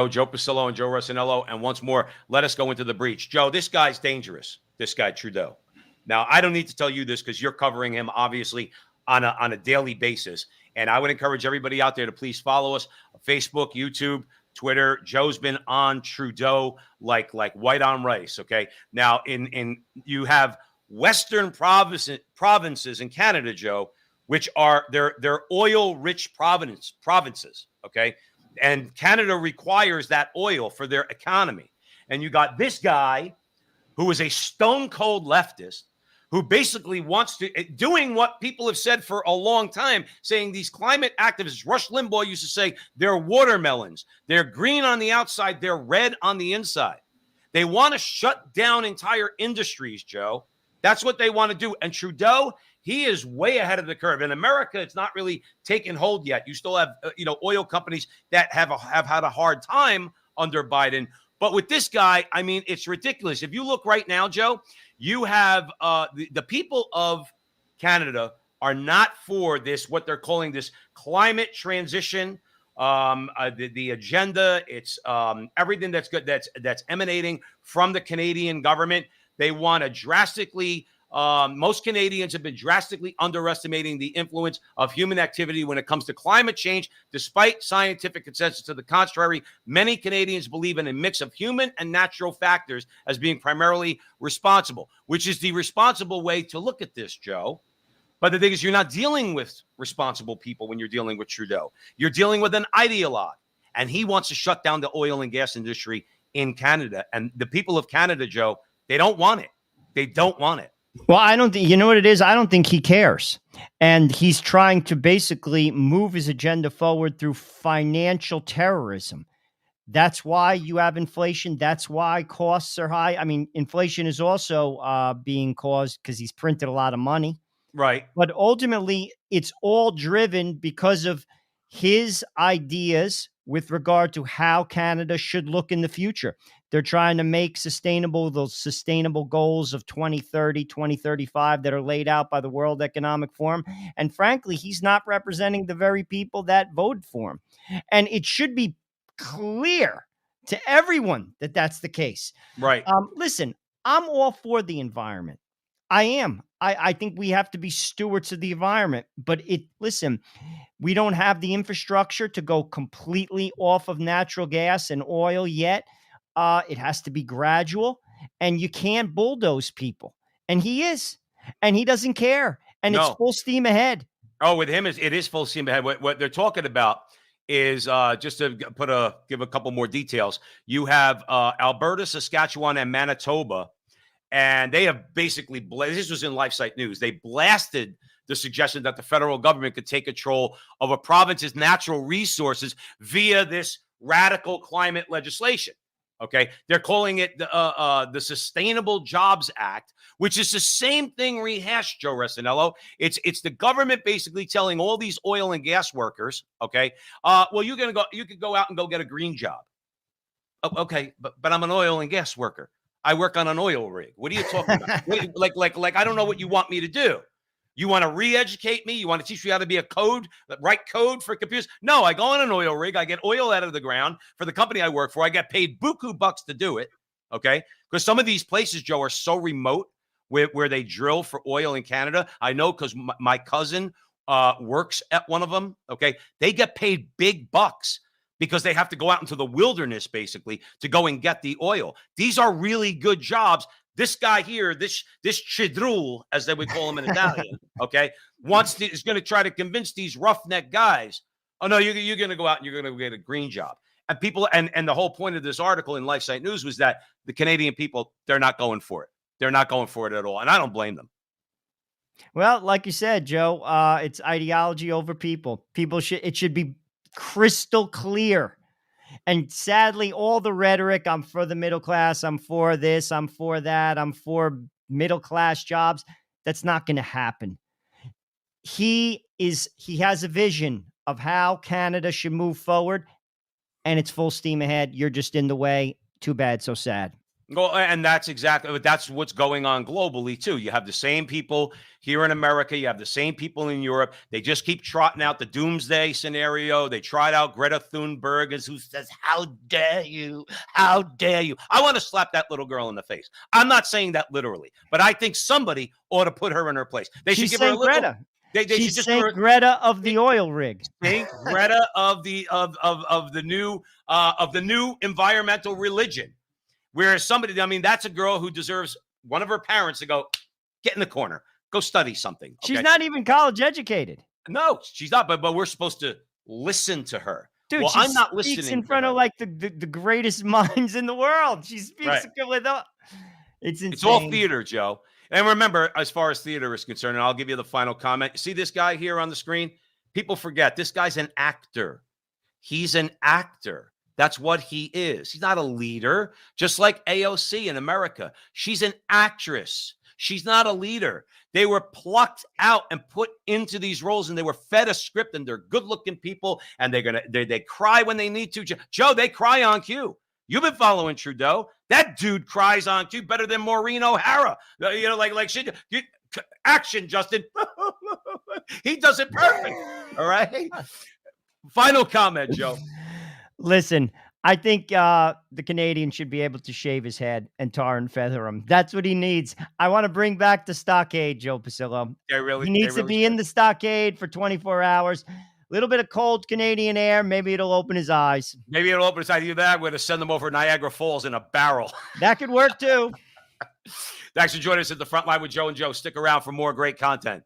Joe Pasillo and Joe Rossinello. And once more, let us go into the breach. Joe, this guy's dangerous, this guy Trudeau. Now, I don't need to tell you this because you're covering him, obviously, on a daily basis. And I would encourage everybody out there to please follow us on Facebook, YouTube, Twitter. Joe's been on Trudeau like white on rice, okay? Now, in you have Western provinces in Canada, Joe, which are they're oil-rich provinces, okay? And Canada requires that oil for their economy. And you got this guy who is a stone cold leftist who basically wants to, doing what people have said for a long time, saying these climate activists, Rush Limbaugh used to say, they're watermelons. They're green on the outside. They're red on the inside. They want to shut down entire industries, Joe. That's what they want to do. And Trudeau, he is way ahead of the curve. In America, it's not really taken hold yet. You still have, oil companies that have had a hard time under Biden. But with this guy, I mean, it's ridiculous. If you look right now, Joe, you have the people of Canada are not for this, what they're calling this climate transition, the agenda. It's everything that's good, that's emanating from the Canadian government. They want to drastically, most Canadians have been drastically underestimating the influence of human activity when it comes to climate change. Despite scientific consensus to the contrary, many Canadians believe in a mix of human and natural factors as being primarily responsible, which is the responsible way to look at this, Joe. But the thing is, you're not dealing with responsible people when you're dealing with Trudeau. You're dealing with an ideologue, and he wants to shut down the oil and gas industry in Canada. And the people of Canada, Joe, they don't want it. They don't want it. Well, I don't think, you know what it is? I don't think he cares. And he's trying to basically move his agenda forward through financial terrorism. That's why you have inflation. That's why costs are high. I mean, inflation is also being caused because he's printed a lot of money. Right. But ultimately, it's all driven because of his ideas with regard to how Canada should look in the future. They're trying to make those sustainable goals of 2030, 2035 that are laid out by the World Economic Forum. And frankly, he's not representing the very people that voted for him. And it should be clear to everyone that that's the case. Right. Listen, I'm all for the environment. I am. I think we have to be stewards of the environment. But listen, we don't have the infrastructure to go completely off of natural gas and oil yet. It has to be gradual, and you can't bulldoze people. And he is, and he doesn't care. And It's full steam ahead. Oh, with him, it is full steam ahead. What they're talking about is just to give a couple more details. You have Alberta, Saskatchewan, and Manitoba, and they have basically this was in LifeSite News. They blasted the suggestion that the federal government could take control of a province's natural resources via this radical climate legislation. Okay, they're calling it the Sustainable Jobs Act, which is the same thing rehashed, Joe Rossinello. It's the government basically telling all these oil and gas workers, okay, well, you could go out and go get a green job. Oh, okay, but I'm an oil and gas worker. I work on an oil rig. What are you talking about? Like I don't know what you want me to do. You want to re-educate me? You want to teach me how to be write code for computers? No, I go on an oil rig. I get oil out of the ground for the company I work for. I get paid buku bucks to do it, okay? Because some of these places, Joe, are so remote where they drill for oil in Canada. I know because my cousin works at one of them, okay? They get paid big bucks because they have to go out into the wilderness, basically, to go and get the oil. These are really good jobs. This guy here, this chidrul, as they would call him in Italian, okay, is going to try to convince these roughneck guys, oh, no, you're going to go out and you're going to get a green job. And people, and the whole point of this article in LifeSite News was that the Canadian people, they're not going for it. They're not going for it at all. And I don't blame them. Well, like you said, Joe, it's ideology over people. It should be crystal clear. And sadly, all the rhetoric, I'm for the middle class, I'm for this, I'm for that, I'm for middle class jobs, that's not going to happen. He has a vision of how Canada should move forward, and it's full steam ahead. You're just in the way. Too bad, so sad. Well, and that's what's going on globally too. You have the same people here in America. You have the same people in Europe. They just keep trotting out the doomsday scenario. They tried out Greta Thunberg, who says, "How dare you? How dare you?" I want to slap that little girl in the face. I'm not saying that literally, but I think somebody ought to put her in her place. They should She's give her a Saint little. Greta. They She's should just give Saint her Greta of the oil rig. Saint Greta of the new environmental religion. Whereas somebody, I mean, that's a girl who deserves one of her parents to go, get in the corner, go study something. Okay? She's not even college educated. No, she's not. But we're supposed to listen to her. Dude, Well, she I'm not speaks listening in front to of her. like the greatest minds in the world. She speaks Right. with it's insane. It's all theater, Joe. And remember, as far as theater is concerned, and I'll give you the final comment. See this guy here on the screen? People forget this guy's an actor. He's an actor. That's what he is. He's not a leader, just like AOC in America. She's an actress. She's not a leader. They were plucked out and put into these roles, and they were fed a script, and they're good-looking people, and they cry when they need to. Joe, they cry on cue. You've been following Trudeau. That dude cries on cue better than Maureen O'Hara. Action, Justin. He does it perfect. All right. Final comment, Joe. Listen, I think the Canadian should be able to shave his head and tar and feather him. That's what he needs. I want to bring back the stockade, Joe Pasillo. He needs to be in the stockade for 24 hours. A little bit of cold Canadian air. Maybe it'll open his eyes. Maybe it'll open his eyes. Either that, we're going to send them over Niagara Falls in a barrel. That could work too. Thanks for joining us at the front line with Joe and Joe. Stick around for more great content.